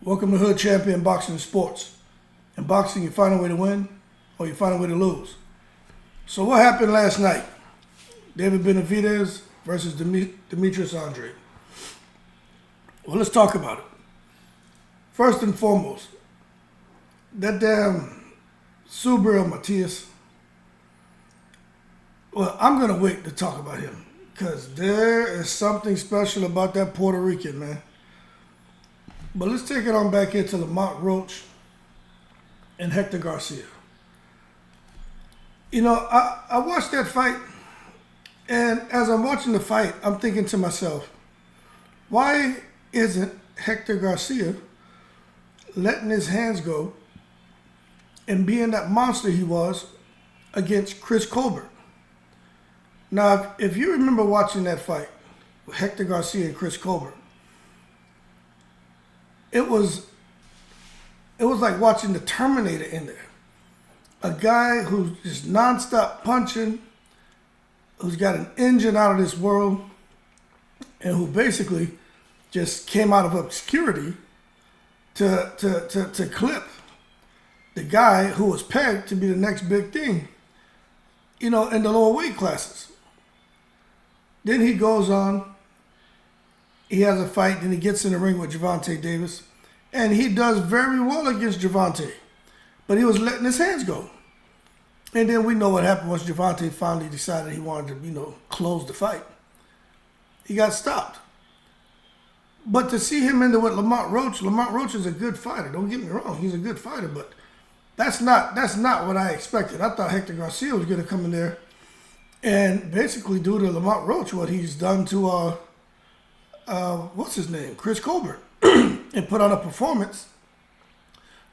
Welcome to Hood Champion Boxing and Sports. In boxing, you find a way to win or you find a way to lose. So what happened last night? David Benavidez versus Demetrius Andrade. Well, let's talk about it. First and foremost, that damn Subriel Matias. Well, I'm going to wait to talk about him because there is something special about that Puerto Rican, man. But let's take it on back here to Lamont Roach and Hector Garcia. You know, I watched that fight, and as I'm watching the fight, I'm thinking to myself, why isn't Hector Garcia letting his hands go and being that monster he was against Chris Colbert? Now, if you remember watching that fight with Hector Garcia and Chris Colbert, it was like watching the Terminator in there. A guy who's just nonstop punching, who's got an engine out of this world, and who basically just came out of obscurity to clip the guy who was pegged to be the next big thing, you know, in the lower weight classes. Then he goes on, he has a fight, then he gets in the ring with Gervonta Davis, and he does very well against Gervonta, but he was letting his hands go. And then we know what happened once Gervonta finally decided he wanted to, you know, close the fight. He got stopped. But to see him in there with Lamont Roach is a good fighter. Don't get me wrong, he's a good fighter, but that's not what I expected. I thought Hector Garcia was going to come in there and basically do to Lamont Roach what he's done to what's his name, Chris Colbert, and put on a performance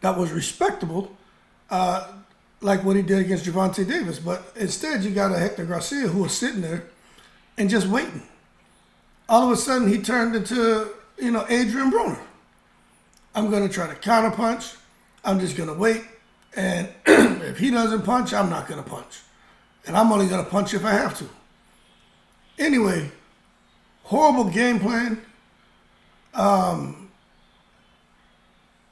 that was respectable, like what he did against Gervonta Davis. But instead, you got a Hector Garcia who was sitting there and just waiting. All of a sudden, he turned into, you know, Adrian Broner. I'm going to try to counterpunch. I'm just going to wait. And if he doesn't punch, I'm not going to punch. And I'm only going to punch if I have to. Anyway, horrible game plan.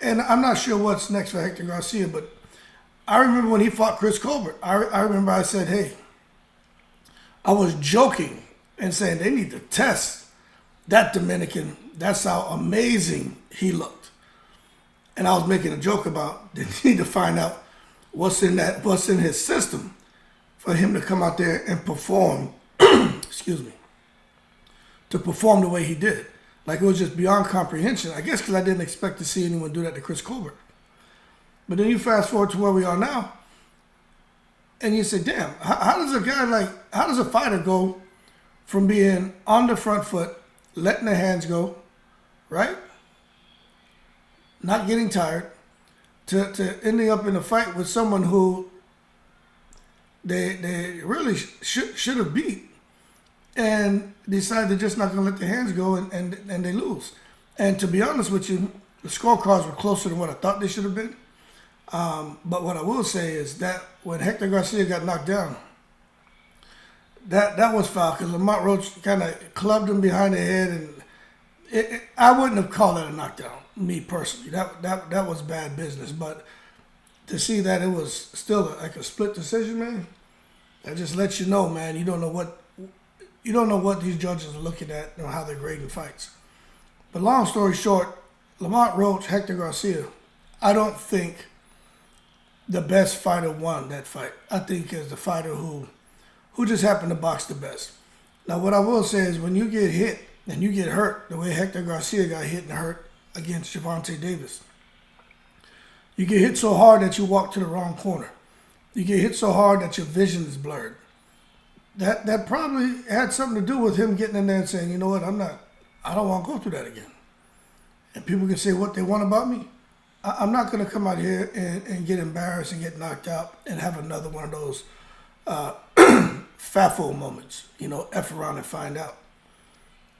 And I'm not sure what's next for Hector Garcia, but I remember when he fought Chris Colbert, I remember I said, hey, I was joking and saying they need to test that Dominican. That's how amazing he looked. And I was making a joke about they need to find out what's in his system for him to come out there and perform, excuse me, to perform the way he did. Like, it was just beyond comprehension. I guess because I didn't expect to see anyone do that to Chris Colbert. But then you fast forward to where we are now, and you say, damn, how does a fighter go from being on the front foot, letting their hands go, right? Not getting tired, to ending up in a fight with someone who they really should have beat, and decide they're just not going to let their hands go, and they lose. And to be honest with you, the scorecards were closer than what I thought they should have been. But what I will say is that when Hector Garcia got knocked down, that was foul because Lamont Roach kind of clubbed him behind the head, and I wouldn't have called that a knockdown, me personally. That was bad business. But to see that it was still like a split decision, man, that just lets you know, man, you don't know what these judges are looking at or how they're grading fights. But long story short, Lamont Roach, Hector Garcia, I don't think the best fighter won that fight. I think it's the fighter who just happened to box the best. Now, what I will say is when you get hit and you get hurt the way Hector Garcia got hit and hurt against Gervonta Davis, you get hit so hard that you walk to the wrong corner. You get hit so hard that your vision is blurred. That probably had something to do with him getting in there and saying, you know what, I don't want to go through that again. And people can say what they want about me. I'm not going to come out here and get embarrassed and get knocked out and have another one of those FAFO moments, you know, F around and find out.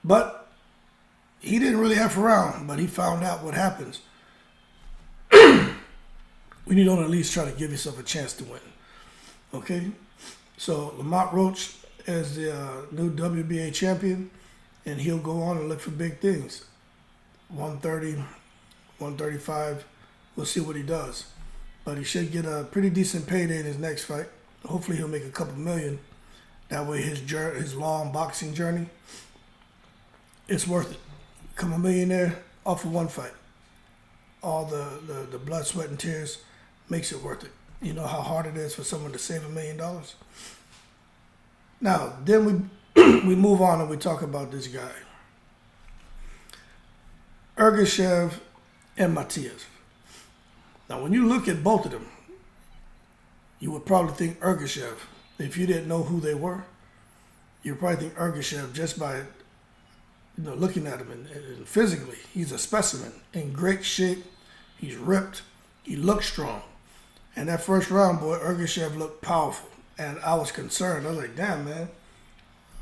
But he didn't really F around, but he found out what happens when you don't at least try to give yourself a chance to win. Okay? So Lamont Roach is the new WBA champion, and he'll go on and look for big things. 130, 135. We'll see what he does. But he should get a pretty decent payday in his next fight. Hopefully he'll make a couple million. That way his long boxing journey, it's worth it. Become a millionaire off of one fight. All the blood, sweat, and tears makes it worth it. You know how hard it is for someone to save $1 million? Now, then we move on and we talk about this guy. Ergashev and Matias. Now, when you look at both of them, you would probably think Ergashev. If you didn't know who they were, you'd probably think Ergashev just by looking at him and physically. He's a specimen, in great shape. He's ripped. He looks strong. And that first round, boy, Ergashev looked powerful. And I was concerned. I was like, damn, man.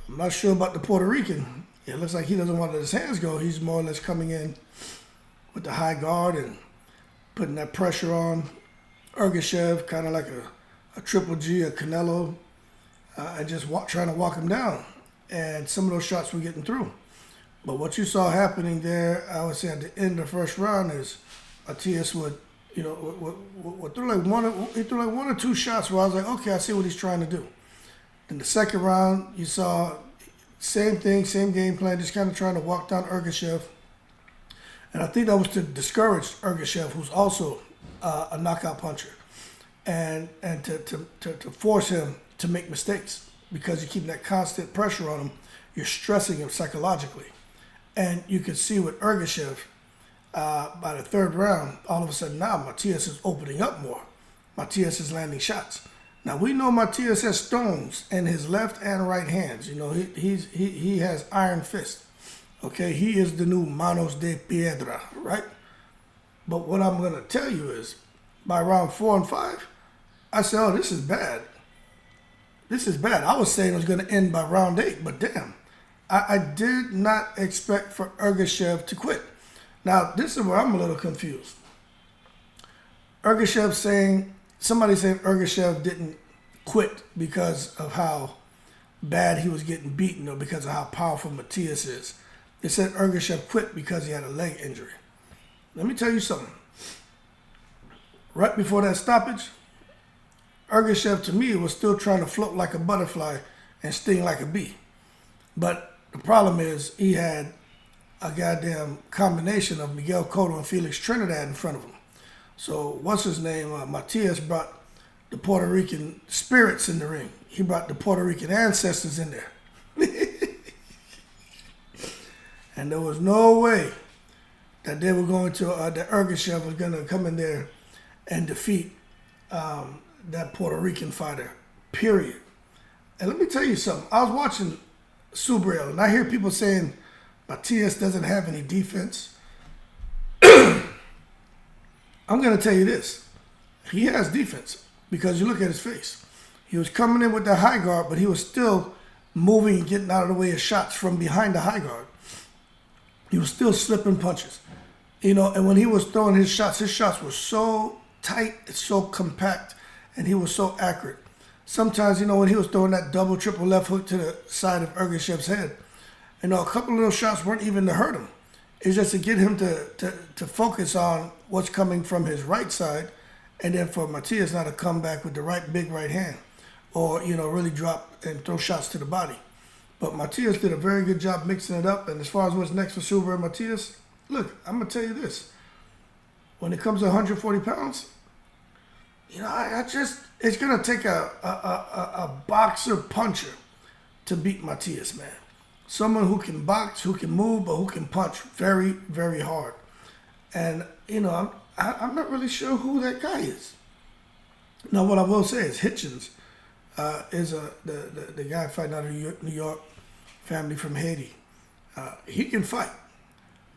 I'm not sure about the Puerto Rican. It looks like he doesn't want to let his hands go. He's more or less coming in with the high guard and putting that pressure on Ergashev, kind of like a Triple G, a Canelo, and just trying to walk him down. And some of those shots were getting through. But what you saw happening there, I would say at the end of the first round, is Matias would threw like one or two shots where I was like, okay, I see what he's trying to do. In the second round, you saw same thing, same game plan, just kind of trying to walk down Ergashev. And I think that was to discourage Ergashev, who's also a knockout puncher, and to force him to make mistakes, because you're keeping that constant pressure on him. You're stressing him psychologically. And you could see with Ergashev, by the third round, all of a sudden now Matias is opening up more. Matias is landing shots. Now we know Matias has stones in his left and right hands. He has iron fist. Okay, he is the new Manos de Piedra, right? But what I'm gonna tell you is, by round 4 and 5, I said, oh, this is bad. This is bad. I was saying it was gonna end by round 8, but damn, I did not expect for Ergashev to quit. Now, this is where I'm a little confused. Somebody saying Ergashev didn't quit because of how bad he was getting beaten or because of how powerful Matias is. They said Ergashev quit because he had a leg injury. Let me tell you something. Right before that stoppage, Ergashev, to me, was still trying to float like a butterfly and sting like a bee. But the problem is he had a goddamn combination of Miguel Cotto and Felix Trinidad in front of him. So what's his name? Matias brought the Puerto Rican spirits in the ring. He brought the Puerto Rican ancestors in there. And there was no way that they were going to, that Ergashev was going to come in there and defeat that Puerto Rican fighter, period. And let me tell you something. I was watching Subriel, and I hear people saying Matias doesn't have any defense. I'm going to tell you this. He has defense, because you look at his face. He was coming in with the high guard, but he was still moving and getting out of the way of shots from behind the high guard. He was still slipping punches. And when he was throwing his shots were so tight, so compact, and he was so accurate. Sometimes, when he was throwing that double, triple left hook to the side of Ergashev's head, a couple of those shots weren't even to hurt him. It's just to get him to focus on what's coming from his right side, and then for Matias now to come back with the big right hand, or, really drop and throw shots to the body. But Matias did a very good job mixing it up. And as far as what's next for Subriel and Matias, look, I'm going to tell you this. When it comes to 140 pounds, it's going to take a boxer puncher to beat Matias, man. Someone who can box, who can move, but who can punch very, very hard. And, I'm not really sure who that guy is. Now, what I will say is Hitchens is the guy fighting out of New York, family from Haiti. He can fight.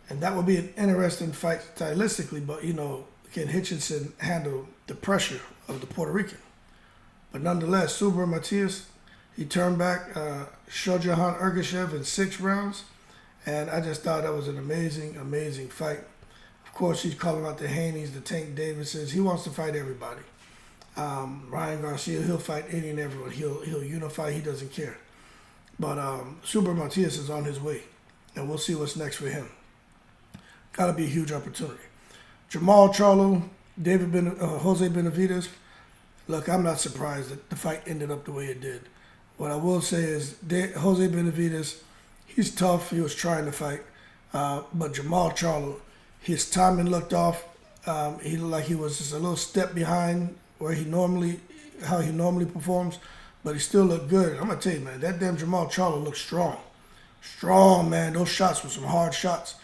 And that would be an interesting fight stylistically, but, can Hitchinson handle the pressure of the Puerto Rican? But nonetheless, Subriel Matias, he turned back Shojahan Ergashev in 6 rounds, and I just thought that was an amazing, amazing fight. Of course, he's calling out the Haneys, the Tank Davises. He wants to fight everybody. Ryan Garcia, he'll fight any and everyone. He'll unify. He doesn't care. But Subriel Matias is on his way, and we'll see what's next for him. Got to be a huge opportunity. Jamal Charlo, Jose Benavidez. Look, I'm not surprised that the fight ended up the way it did. What I will say is Jose Benavidez, he's tough. He was trying to fight. But Jamal Charlo, his timing looked off. He looked like he was just a little step behind how he normally performs. But he still looked good. I'm going to tell you, man, that damn Jamal Charlo looked strong. Strong, man. Those shots were some hard shots.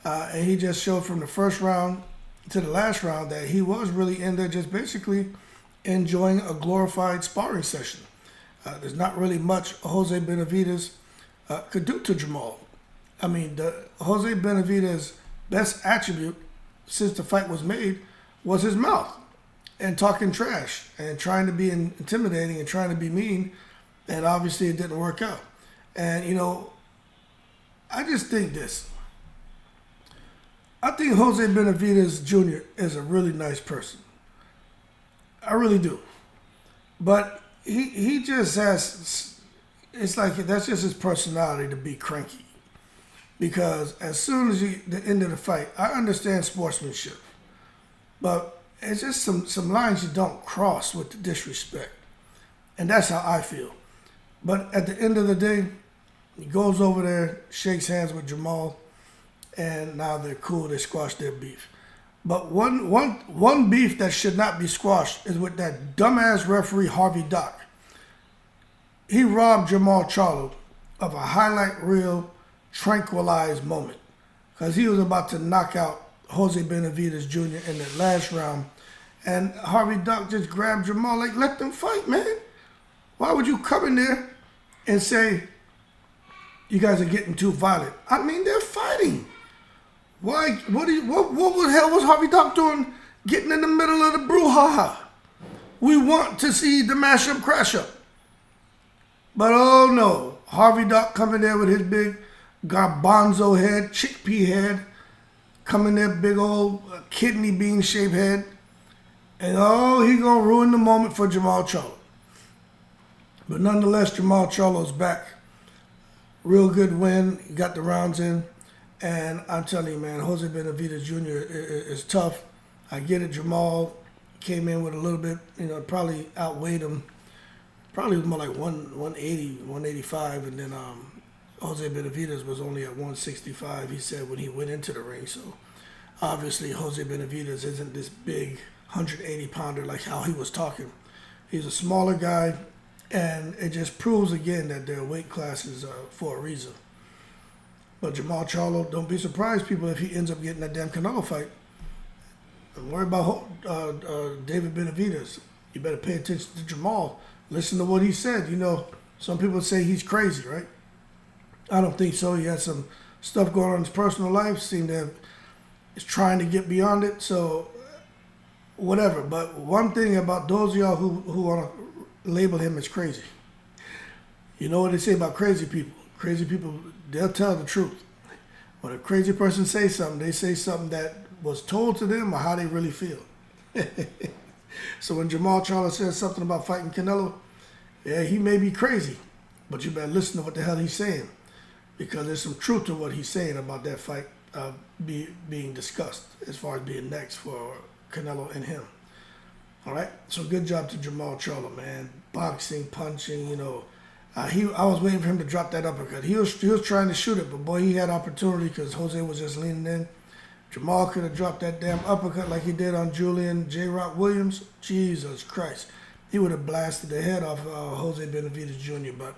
And he just showed from the first round to the last round that he was really in there just basically enjoying a glorified sparring session. There's not really much Jose Benavidez could do to Jamal. I mean, the Jose Benavidez' best attribute since the fight was made was his mouth and talking trash and trying to be intimidating and trying to be mean, and obviously it didn't work out. And, you know, I just think this. I think Jose Benavidez Jr. is a really nice person. I really do. But he just has, it's like that's just his personality to be cranky. Because as soon as the end of the fight, I understand sportsmanship. But it's just some lines you don't cross with the disrespect. And that's how I feel. But at the end of the day, he goes over there, shakes hands with Jamal, and now they're cool. They squashed their beef. But one beef that should not be squashed is with that dumbass referee Harvey Dock. He robbed Jamal Charlo of a highlight reel, tranquilized moment because he was about to knock out Jose Benavidez Jr. in the last round. And Harvey Dock just grabbed Jamal like, let them fight, man. Why would you come in there and say, you guys are getting too violent? I mean, they're fighting. Why? What the hell was Harvey Dock doing getting in the middle of the brouhaha? We want to see the mash-up crash-up. But oh no, Harvey Dock coming there with his big garbanzo head, chickpea head, coming there big old kidney bean shaped head. And oh, he gonna ruin the moment for Jamal Charlo. But nonetheless, Jamal Charlo's back. Real good win, he got the rounds in. And I'm telling you, man, Jose Benavidez Jr. is tough. I get it. Jamal came in with a little bit, probably outweighed him. Probably was more like 180, 185. And then Jose Benavidez was only at 165, he said, when he went into the ring. So obviously Jose Benavidez isn't this big 180-pounder like how he was talking. He's a smaller guy, and it just proves again that their weight classes are for a reason. But Jamal Charlo, don't be surprised, people, if he ends up getting that damn Canelo fight. Don't worry about David Benavidez. You better pay attention to Jamal. Listen to what he said. Some people say he's crazy, right? I don't think so. He has some stuff going on in his personal life. Is trying to get beyond it. So, whatever. But one thing about those of y'all who want to label him as crazy. You know what they say about crazy people? Crazy people, they'll tell the truth. When a crazy person says something, they say something that was told to them or how they really feel. So when Jamal Charlo says something about fighting Canelo, yeah, he may be crazy, but you better listen to what the hell he's saying, because there's some truth to what he's saying about that fight being discussed as far as being next for Canelo and him. All right, so good job to Jamal Charlo, man. Boxing, punching, I was waiting for him to drop that uppercut. He was trying to shoot it, but boy, he had opportunity because Jose was just leaning in. Jamal could have dropped that damn uppercut like he did on Julian J. Rock Williams. Jesus Christ. He would have blasted the head off Jose Benavidez Jr., but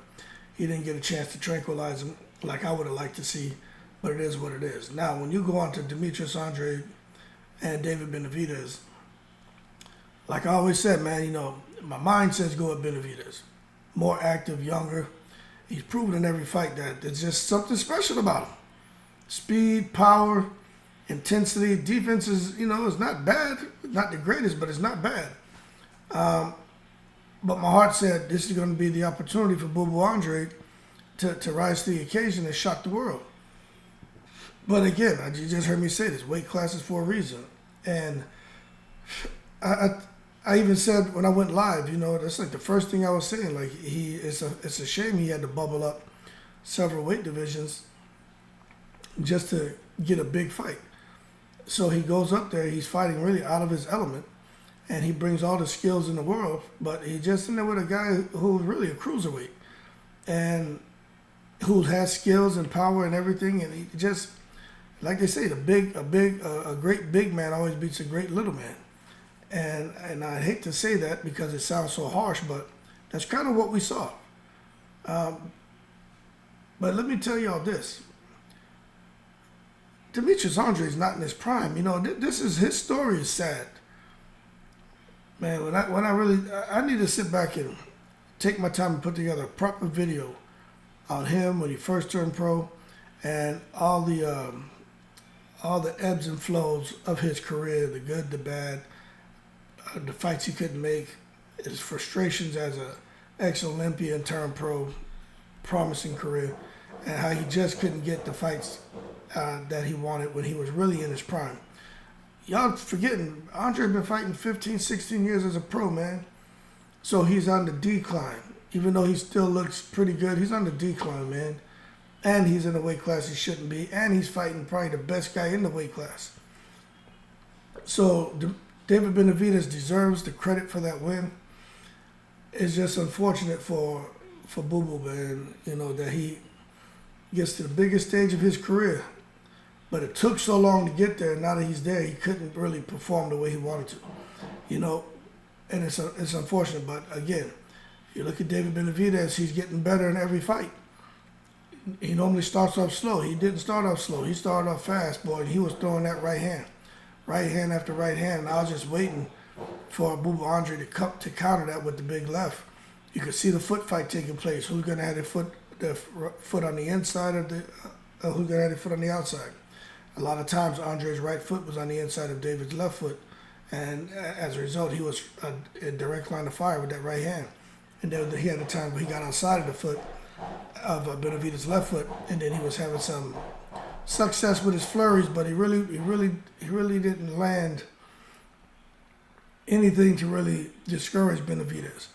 he didn't get a chance to tranquilize him like I would have liked to see, but it is what it is. Now, when you go on to Demetrius, Andrade, and David Benavidez, like I always said, man, my mind says go with Benavidez. More active, younger. He's proven in every fight that there's just something special about him. Speed, power, intensity, defense is, it's not bad. Not the greatest, but it's not bad. But my heart said this is going to be the opportunity for Boo Boo Andrade to rise to the occasion and shock the world. But again, you just heard me say this. Weight class is for a reason. And I even said when I went live, that's like the first thing I was saying. Like it's a shame he had to bubble up several weight divisions just to get a big fight. So he goes up there, he's fighting really out of his element, and he brings all the skills in the world, but he just in there with a guy who's really a cruiserweight, and who has skills and power and everything, and he just, like they say, a great big man always beats a great little man. And I hate to say that because it sounds so harsh, but that's kind of what we saw. But let me tell y'all this. Demetrius Andrade is not in his prime. You know, this is, his story is sad. Man, I need to sit back and take my time and put together a proper video on him when he first turned pro, and all the ebbs and flows of his career, the good, the bad, the fights he couldn't make, his frustrations as a ex-Olympian turned pro, promising career, and how he just couldn't get the fights that he wanted when he was really in his prime. Y'all forgetting, Andrade been fighting 15, 16 years as a pro, man. So he's on the decline. Even though he still looks pretty good, he's on the decline, man. And he's in a weight class he shouldn't be. And he's fighting probably the best guy in the weight class. So David Benavidez deserves the credit for that win. It's just unfortunate for Boo Boo, man, you know, that he gets to the biggest stage of his career. But it took so long to get there. Now that he's there, he couldn't really perform the way he wanted to, you know. And it's unfortunate. But again, you look at David Benavidez, he's getting better in every fight. He normally starts off slow. He didn't start off slow. He started off fast, boy, and he was throwing that right hand after right hand. And I was just waiting for Boo Boo Andrade to counter that with the big left. You could see the foot fight taking place. Who's going to have the foot on the inside of the, who's going to have the foot on the outside? A lot of times, Andrade's right foot was on the inside of David's left foot, and as a result, he was a direct line of fire with that right hand. And then he had a time where he got outside of the foot of Benavidez' left foot, and then he was having some success with his flurries, but he really didn't land anything to really discourage Benavidez.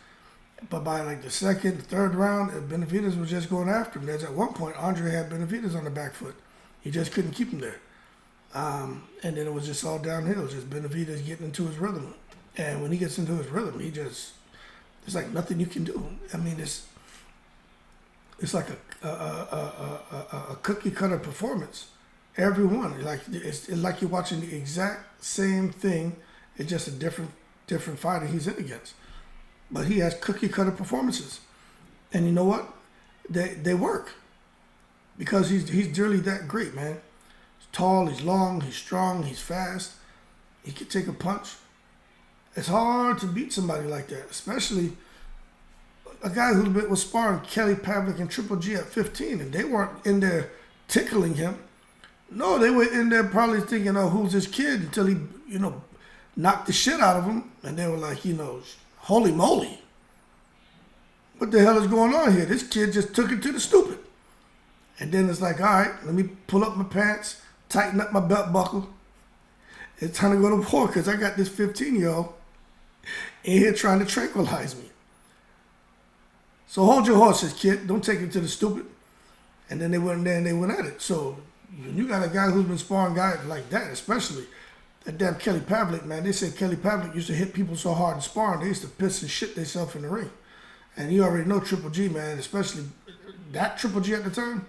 But by like the second, third round, Benavidez was just going after him. There's at one point, Andrade had Benavidez on the back foot. He just couldn't keep him there. And then it was just all downhill, just Benavidez getting into his rhythm. And when he gets into his rhythm, there's like nothing you can do. I mean, it's like a cookie cutter performance. Every one, it's like you're watching the exact same thing. It's just a different fighter he's in against. But he has cookie cutter performances, and you know what? They work because he's really that great, man. He's tall, he's long, he's strong, he's fast. He can take a punch. It's hard to beat somebody like that, especially a guy who was sparring Kelly Pavlik and Triple G at 15, and they weren't in there tickling him. No, they were in there probably thinking, oh, who's this kid? Until he, knocked the shit out of him, and they were like, holy moly. What the hell is going on here? This kid just took it to the stupid. And then it's like, all right, let me pull up my pants, tighten up my belt buckle. It's time to go to war because I got this 15-year-old in here trying to tranquilize me. So hold your horses, kid. Don't take it to the stupid. And then they went in there and they went at it. So you got a guy who's been sparring guys like that, especially that damn Kelly Pavlik, man. They said Kelly Pavlik used to hit people so hard in sparring, they used to piss and shit themselves in the ring. And you already know Triple G, man, especially that Triple G at the time,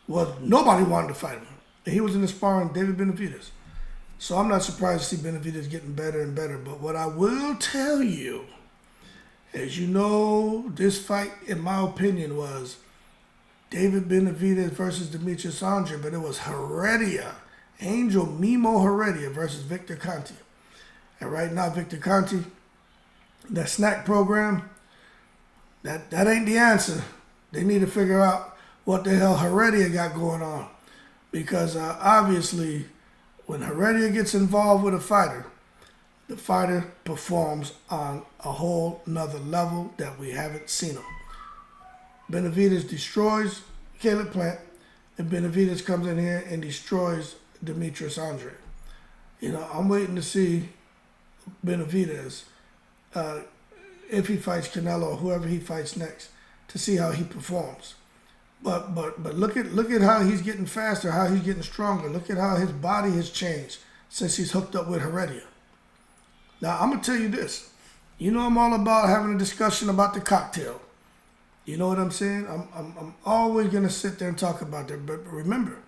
well, nobody wanted to fight him. And he was in the sparring David Benavidez. So I'm not surprised to see Benavidez getting better and better. But what I will tell you, as you know, this fight, in my opinion, was David Benavidez versus Demetrius Andrade, but it was Heredia, Angel Mimo Heredia versus Victor Conte. And right now, Victor Conte, that snack program, that ain't the answer. They need to figure out what the hell Heredia got going on. Because obviously, when Heredia gets involved with a fighter, the fighter performs on a whole nother level that we haven't seen him. Benavidez destroys Caleb Plant, and Benavidez comes in here and destroys Demetrius Andrade. I'm waiting to see Benavidez, if he fights Canelo or whoever he fights next, to see how he performs. But look at how he's getting faster, how he's getting stronger. Look at how his body has changed since he's hooked up with Heredia. Now, I'm going to tell you this. You know I'm all about having a discussion about the cocktail. You know what I'm saying? I'm always going to sit there and talk about that. But remember,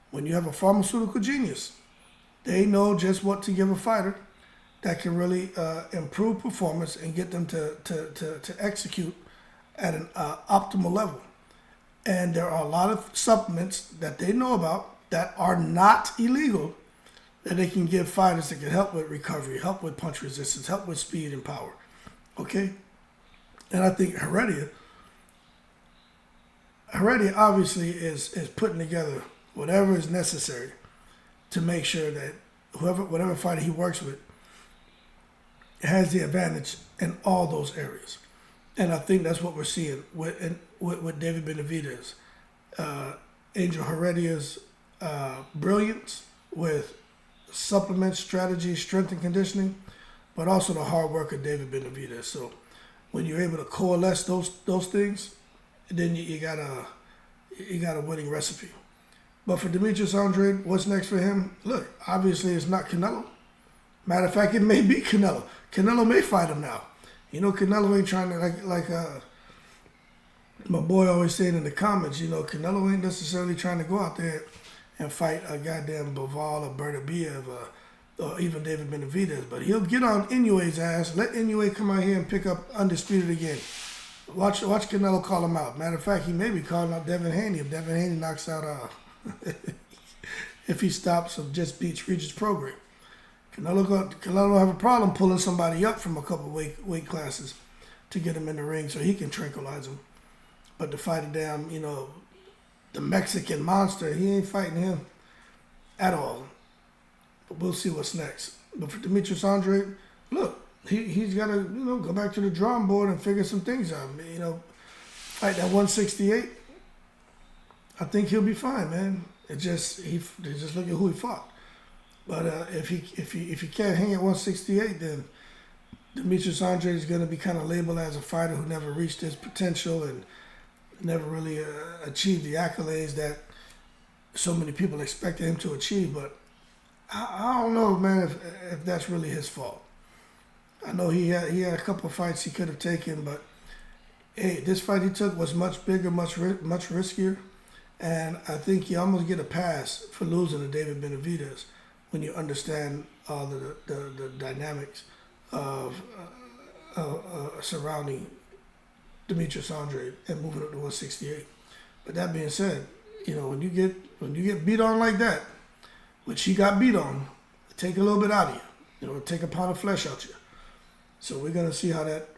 when you have a pharmaceutical genius, they know just what to give a fighter that can really improve performance and get them to execute at an optimal level. And there are a lot of supplements that they know about that are not illegal that they can give fighters that can help with recovery, help with punch resistance, help with speed and power. Okay? And I think Heredia obviously is putting together whatever is necessary to make sure that whatever fighter he works with has the advantage in all those areas. And I think that's what we're seeing with David Benavidez. Angel Heredia's brilliance with supplement strategy, strength and conditioning, but also the hard work of David Benavidez. So when you're able to coalesce those things, then you got a winning recipe. But for Demetrius Andrade, what's next for him? Look, obviously it's not Canelo. Matter of fact, it may be Canelo. Canelo may fight him now. You know, Canelo ain't trying to, like my boy always saying in the comments, you know, Canelo ain't necessarily trying to go out there and fight a goddamn Bivol or Bertabiev or even David Benavidez. But he'll get on Inoue's ass, let Inoue come out here and pick up Undisputed again. Watch Canelo call him out. Matter of fact, he may be calling out Devin Haney if Devin Haney knocks out, if he stops or just beats Regis Prograis. Canelo have a problem pulling somebody up from a couple weight classes to get him in the ring so he can tranquilize him. But to fight a damn, you know, the Mexican monster, he ain't fighting him at all. But we'll see what's next. But for Demetrius Andrade, look, he's got to, you know, go back to the drawing board and figure some things out. You know, fight that 168. I think he'll be fine, man. Just look at who he fought. But if he can't hang at 168, then Demetrius Andrade is going to be kind of labeled as a fighter who never reached his potential and never really achieved the accolades that so many people expected him to achieve. But I don't know, man, if that's really his fault. I know he had a couple of fights he could have taken, but hey, this fight he took was much bigger, much riskier, and I think you almost get a pass for losing to David Benavidez when you understand all the dynamics of surrounding Demetrius Andrade and moving up to 168. But that being said, you know, when you get beat on like that, which he got beat on, take a little bit out of you. You know, take a pound of flesh out you. So we're gonna see how that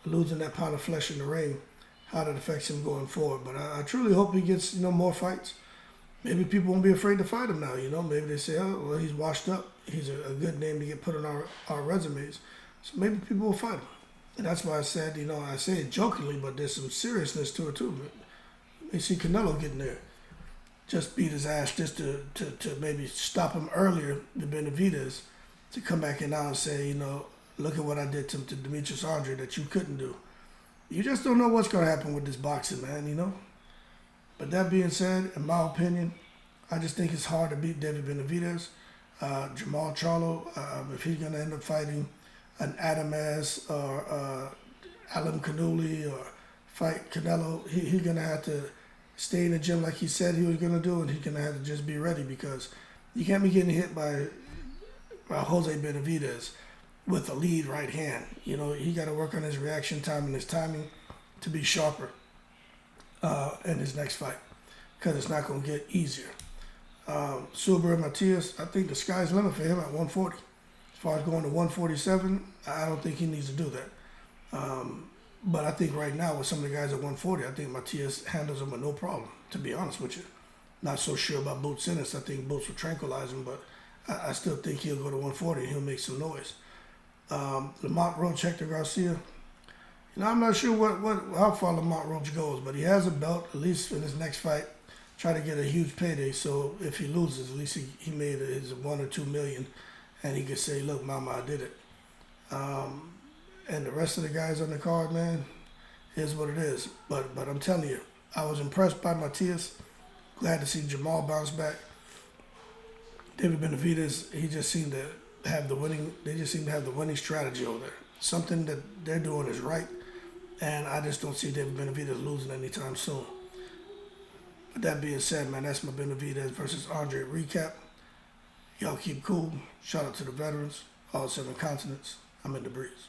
losing that pound of flesh in the ring, how that affects him going forward. But I truly hope he gets, you know, more fights. Maybe people won't be afraid to fight him now, you know. Maybe they say, oh, well, he's washed up. He's a good name to get put on our resumes. So maybe people will fight him. And that's why I said, you know, I say it jokingly, but there's some seriousness to it too. You see Canelo getting there. Just beat his ass just to maybe stop him earlier than Benavidez to come back in now and say, you know, look at what I did to Demetrius Andrade that you couldn't do. You just don't know what's going to happen with this boxing, man, you know. But that being said, in my opinion, I just think it's hard to beat David Benavidez. Jamal Charlo, if he's going to end up fighting an Adamaz or Alan Canuli or fight Canelo, he's going to have to stay in the gym like he said he was going to do, and he's going to have to just be ready because you can't be getting hit by Jose Benavidez with a lead right hand. You know, he got to work on his reaction time and his timing to be sharper in his next fight because it's not going to get easier. Suber Matias, I think the sky's the limit for him at 140. As far as going to 147, I don't think he needs to do that. But I think right now with some of the guys at 140, I think Matias handles them with no problem, to be honest with you. Not so sure about Boots Ennis. I think Boots will tranquilize him, but I still think he'll go to 140 and he'll make some noise. Lamont Roach, Hector Garcia. You know, I'm not sure how far Lamont Roach goes, but he has a belt, at least in his next fight. Try to get a huge payday, so if he loses, at least he made his 1 or 2 million, and he could say, look, mama, I did it. And the rest of the guys on the card, man, is what it is. But I'm telling you, I was impressed by Matias. Glad to see Jamal bounce back. David Benavidez, he just seemed to have the winning. They just seem to have the winning strategy over there. Something that they're doing is right, and I just don't see David Benavidez losing anytime soon. With that being said, man, that's my Benavidez versus Andrade recap. Y'all keep cool. Shout out to the veterans, all 7 continents. I'm in the breeze.